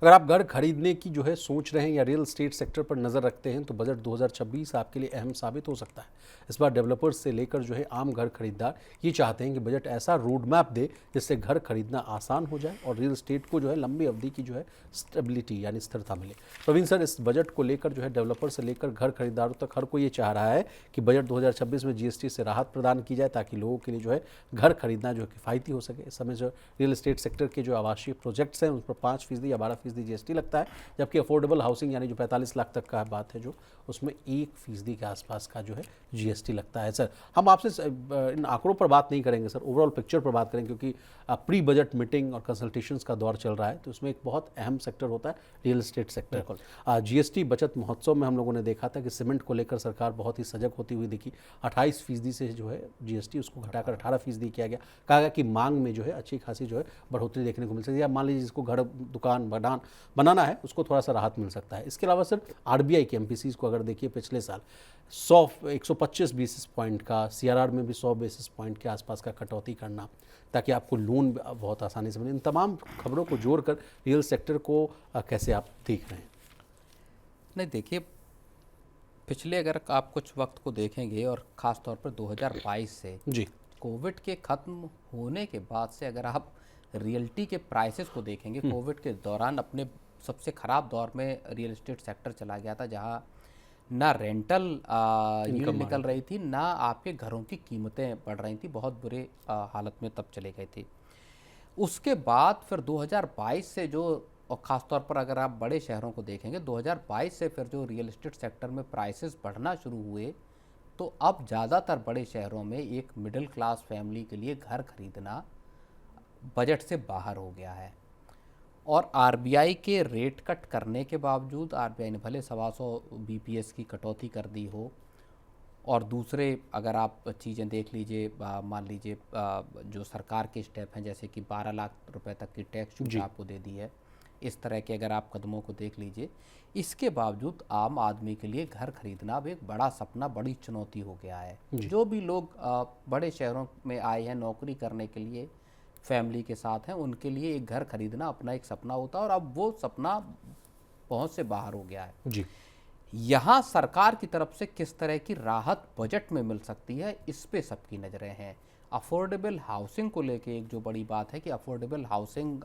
अगर आप घर खरीदने की जो है सोच रहे हैं या रियल एस्टेट सेक्टर पर नज़र रखते हैं तो बजट 2026 आपके लिए अहम साबित हो सकता है। इस बार डेवलपर्स से लेकर जो है आम घर खरीदार ये चाहते हैं कि बजट ऐसा रोड मैप दे जिससे घर खरीदना आसान हो जाए और रियल एस्टेट को जो है लंबी अवधि की जो है स्टेबिलिटी यानी स्थिरता मिले। प्रवीण सर, इस बजट को लेकर जो है डेवलपर से लेकर घर खरीदारों तक हर कोई ये चाह रहा है कि बजट 2026 में जीएसटी से राहत प्रदान की जाए ताकि लोगों के लिए जो है घर खरीदना जो है किफ़ायती हो सके। इस समय जो रियल एस्टेट सेक्टर के जो आवासीय प्रोजेक्ट्स हैं उन पर 5% या 12% जीएसटी लगता है, जबकि अफोर्डेबल हाउसिंग यानी जो 45 लाख तक का बात है जो उसमें 1% के आसपास का जो है जीएसटी लगता है। सर, हम आपसे इन आंकड़ों पर बात नहीं करेंगे सर, ओवरऑल पिक्चर पर बात करेंगे क्योंकि प्री बजट मीटिंग और कंसल्टेशंस का दौर चल रहा है, तो उसमें एक बहुत अहम सेक्टर होता है रियल एस्टेट सेक्टर। जीएसटी बचत महोत्सव में हम लोगों ने देखा था कि सीमेंट को लेकर सरकार बहुत ही सजग होती हुई दिखी। 28% से जो है जीएसटी उसको घटाकर 18% किया गया। कहा गया कि मांग में जो है अच्छी खासी जो है बढ़ोतरी देखने को मिल सकती है, या मान लीजिए जिसको घर दुकान बनाना है उसको थोड़ा सा राहत मिल सकता है। इसके अलावा सर आरबीआई के एमपीसीज को अगर देखिए पिछले साल 125 बेसिस पॉइंट का, सीआरआर में भी 100 बेसिस पॉइंट के आसपास का कटौती करना ताकि आपको लोन बहुत आसानी से मिले। इन तमाम खबरों को जोड़कर रियल सेक्टर को कैसे आप देख रहे हैं? नहीं, देखिए, पिछले अगर आप कुछ वक्त को देखेंगे और ख़ास तौर पर 2022 से जी, कोविड के ख़त्म होने के बाद से अगर आप रियल्टी के प्राइसेस को देखेंगे, कोविड के दौरान अपने सबसे ख़राब दौर में रियल एस्टेट सेक्टर चला गया था, जहां ना रेंटल यील्ड निकल रही थी, ना आपके घरों की कीमतें बढ़ रही थी, बहुत बुरे हालत में तब चले गए थे। उसके बाद फिर 2022 से जो, और ख़ास तौर पर अगर आप बड़े शहरों को देखेंगे, 2022 से फिर जो रियल एस्टेट सेक्टर में प्राइसेस बढ़ना शुरू हुए, तो अब ज़्यादातर बड़े शहरों में एक मिडिल क्लास फैमिली के लिए घर खरीदना बजट से बाहर हो गया है। और आरबीआई के रेट कट करने के बावजूद, आरबीआई ने भले 125 बीपीएस की कटौती कर दी हो, और दूसरे अगर आप चीज़ें देख लीजिए, मान लीजिए जो सरकार के स्टेप हैं, जैसे कि 12 लाख रुपए तक की टैक्स छूट आपको दे दी है, इस तरह के अगर आप कदमों को देख लीजिए, इसके बावजूद आम आदमी के लिए घर खरीदना अब एक बड़ा सपना, बड़ी चुनौती हो गया है। जो भी लोग बड़े शहरों में आए हैं नौकरी करने के लिए, फैमिली के साथ हैं, उनके लिए एक घर खरीदना अपना एक सपना होता है, और अब वो सपना पहुंच से बाहर हो गया है जी। यहाँ सरकार की तरफ से किस तरह की राहत बजट में मिल सकती है, इस पे सबकी नज़रें हैं। अफोर्डेबल हाउसिंग को लेके एक जो बड़ी बात है कि अफोर्डेबल हाउसिंग,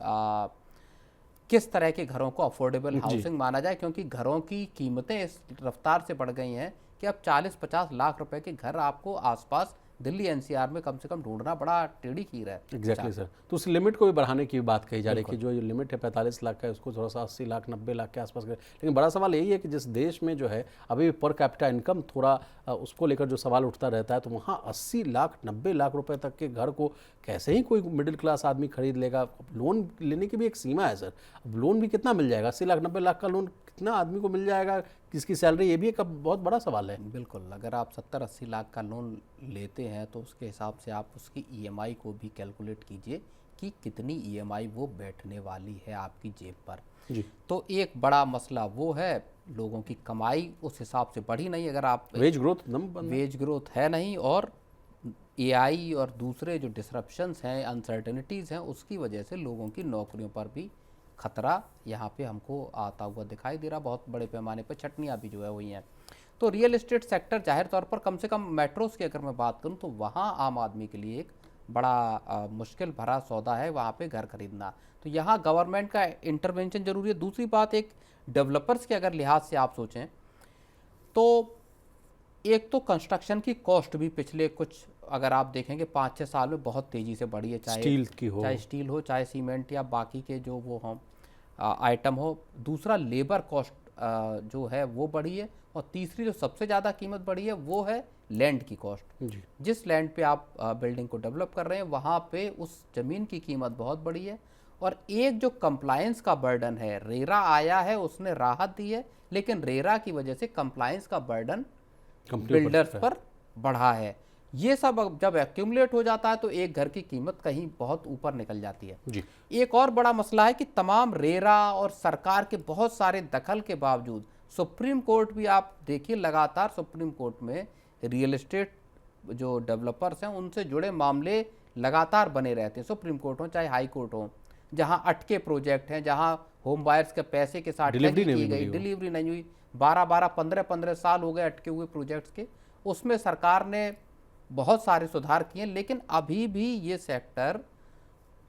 किस तरह के घरों को अफोर्डेबल हाउसिंग माना जाए, क्योंकि घरों की कीमतें इस रफ्तार से बढ़ गई हैं कि अब 40-50 लाख रुपए के घर आपको आसपास दिल्ली एनसीआर में कम से कम ढूंढना बड़ा टेढ़ी खीर है। एग्जैक्टली सर, तो उस लिमिट को भी बढ़ाने की बात कही जा रही है कि जो ये लिमिट है 45 लाख का, उसको थोड़ा सा 80 लाख 90 लाख के आसपास करें। लेकिन बड़ा सवाल यही है कि जिस देश में जो है अभी पर कैपिटा इनकम थोड़ा उसको लेकर जो सवाल उठता रहता है, तो वहाँ 80 लाख 90 लाख रुपए तक के घर को कैसे ही कोई मिडिल क्लास आदमी खरीद लेगा? लोन लेने की भी एक सीमा है सर। अब लोन भी कितना मिल जाएगा? 80 लाख 90 लाख का लोन कितना आदमी को मिल जाएगा? किसकी सैलरी, ये भी एक बहुत बड़ा सवाल है। बिल्कुल, अगर आप 70-80 लाख का लोन लेते हैं तो उसके हिसाब से आप उसकी ईएमआई को भी कैलकुलेट कीजिए कि कितनी ईएमआई वो बैठने वाली है आपकी जेब पर। जी, तो एक बड़ा मसला वो है, लोगों की कमाई उस हिसाब से बढ़ी नहीं, अगर आप वेज ग्रोथ है नहीं, और एआई और दूसरे जो डिसरप्शंस हैं, अनसर्टेनिटीज़ हैं, उसकी वजह से लोगों की नौकरियों पर भी खतरा यहाँ पे हमको आता हुआ दिखाई दे रहा। बहुत बड़े पैमाने पर छटनियाँ भी जो है हुई हैं। तो रियल एस्टेट सेक्टर जाहिर तौर पर, कम से कम मेट्रोज़ की अगर मैं बात करूँ, तो वहाँ आम आदमी के लिए एक बड़ा मुश्किल भरा सौदा है वहाँ पे घर खरीदना। तो यहाँ गवर्नमेंट का इंटरवेंशन जरूरी है। दूसरी बात, एक डेवलपर्स के अगर लिहाज से आप सोचें, तो एक तो कंस्ट्रक्शन की कॉस्ट भी पिछले कुछ अगर आप देखेंगे 5-6 साल में बहुत तेज़ी से बढ़ी है, चाहे स्टील हो, चाहे सीमेंट या बाकी के जो वो हों आइटम हो। दूसरा, लेबर कॉस्ट जो है वो बढ़ी है, और तीसरी जो सबसे ज़्यादा कीमत बढ़ी है वो है लैंड की कॉस्ट। जिस लैंड पे आप बिल्डिंग को डेवलप कर रहे हैं, वहाँ पे उस ज़मीन की कीमत बहुत बढ़ी है। और एक जो कंप्लायंस का बर्डन है, रेरा आया है, उसने राहत दी है, लेकिन रेरा की वजह से कंप्लायंस का बर्डन बिल्डर्स पर बढ़ा है। ये सब जब एक्यूमुलेट हो जाता है तो एक घर की कीमत कहीं बहुत ऊपर निकल जाती है। जी। एक और बड़ा मसला है कि तमाम रेरा और सरकार के बहुत सारे दखल के बावजूद, सुप्रीम कोर्ट भी आप देखिए, लगातार सुप्रीम कोर्ट में रियल एस्टेट जो डेवलपर्स हैं उनसे जुड़े मामले लगातार बने रहते हैं। सुप्रीम कोर्ट हो चाहे हाई कोर्ट हो, जहां अटके प्रोजेक्ट हैं, जहां होम बायर्स के पैसे के साथ डिलीवरी ठगी नहीं की हुई गई, हो। डिलीवरी नहीं हुई, 12-12, 15-15 साल हो गए अटके हुए प्रोजेक्ट्स के। उसमें सरकार ने बहुत सारे सुधार किए, लेकिन अभी भी ये सेक्टर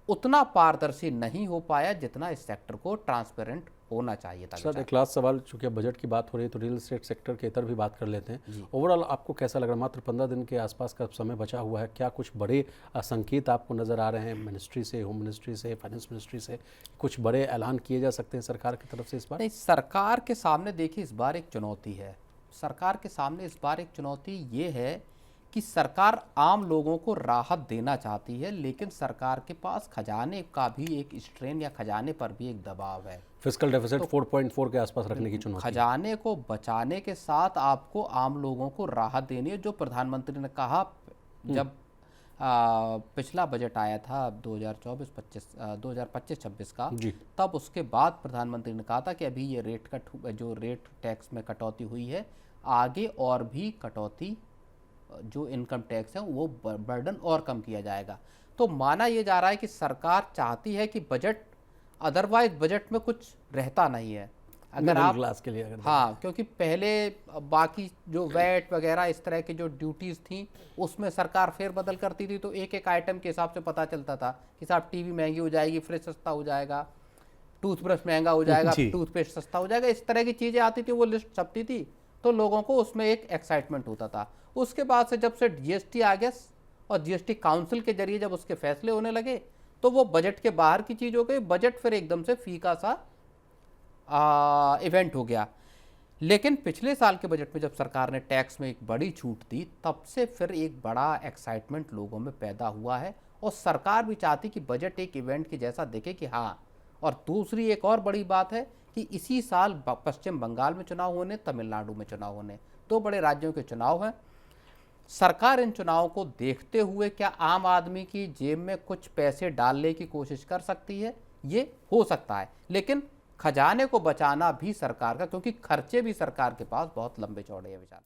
उतना पारदर्शी नहीं हो पाया जितना इस सेक्टर को ट्रांसपेरेंट होना चाहिए था। सर, एक लास्ट सवाल, चूंकि अब बजट की बात हो रही है तो रियल एस्टेट सेक्टर के इतर भी बात कर लेते हैं। ओवरऑल आपको कैसा लग रहा है? मात्र 15 दिन के आसपास का समय बचा हुआ है, क्या कुछ बड़े संकेत आपको नज़र आ रहे हैं मिनिस्ट्री से, होम मिनिस्ट्री से, फाइनेंस मिनिस्ट्री से? कुछ बड़े ऐलान किए जा सकते हैं सरकार की तरफ से इस बार? नहीं, सरकार के सामने देखिए इस बार एक चुनौती है। सरकार के सामने इस बार एक चुनौती ये है कि सरकार आम लोगों को राहत देना चाहती है, लेकिन सरकार के पास खजाने का भी एक स्ट्रेन या खजाने पर भी एक दबाव है। फिस्कल डेफिसिट 4.4 के आसपास रखने की चुनौती। खजाने को बचाने के साथ आपको आम लोगों को राहत देनी है। जो प्रधानमंत्री ने कहा जब पिछला बजट आया था 2025-26 का, जी। तब उसके बाद प्रधानमंत्री ने कहा था कि अभी ये जो रेट टैक्स में कटौती हुई है, आगे और भी कटौती जो इनकम टैक्स है वो बर्डन और कम किया जाएगा। तो माना ये जा रहा है कि सरकार चाहती है कि बजट, अदरवाइज बजट में कुछ रहता नहीं है। अगर आप क्लास के लिए अगर हाँ, क्योंकि पहले बाकी जो वैट वगैरह इस तरह की जो ड्यूटीज़ थी उसमें सरकार फेरबदल करती थी, तो एक एक आइटम के हिसाब से पता चलता था कि साहब टीवी महंगी हो जाएगी, फ्रिज सस्ता हो जाएगा, टूथब्रश महंगा हो जाएगा, टूथपेस्ट सस्ता हो जाएगा, इस तरह की चीज़ें आती थी, वो लिस्ट छपती थी, तो लोगों को उसमें एक एक्साइटमेंट होता था। उसके बाद से जब से जीएसटी आ गया और जीएसटी काउंसिल के जरिए जब उसके फैसले होने लगे, तो वो बजट के बाहर की चीज़ हो गई। बजट फिर एकदम से फीका सा इवेंट हो गया। लेकिन पिछले साल के बजट में जब सरकार ने टैक्स में एक बड़ी छूट दी, तब से फिर एक बड़ा एक्साइटमेंट लोगों में पैदा हुआ है, और सरकार भी चाहती कि बजट एक इवेंट की जैसा दिखे कि हाँ। और दूसरी एक और बड़ी बात है कि इसी साल पश्चिम बंगाल में चुनाव होने, तमिलनाडु में चुनाव होने, 2 बड़े राज्यों के चुनाव हैं। सरकार इन चुनावों को देखते हुए क्या आम आदमी की जेब में कुछ पैसे डालने की कोशिश कर सकती है? ये हो सकता है, लेकिन खजाने को बचाना भी सरकार का, क्योंकि खर्चे भी सरकार के पास बहुत लंबे चौड़े हैं विशाल।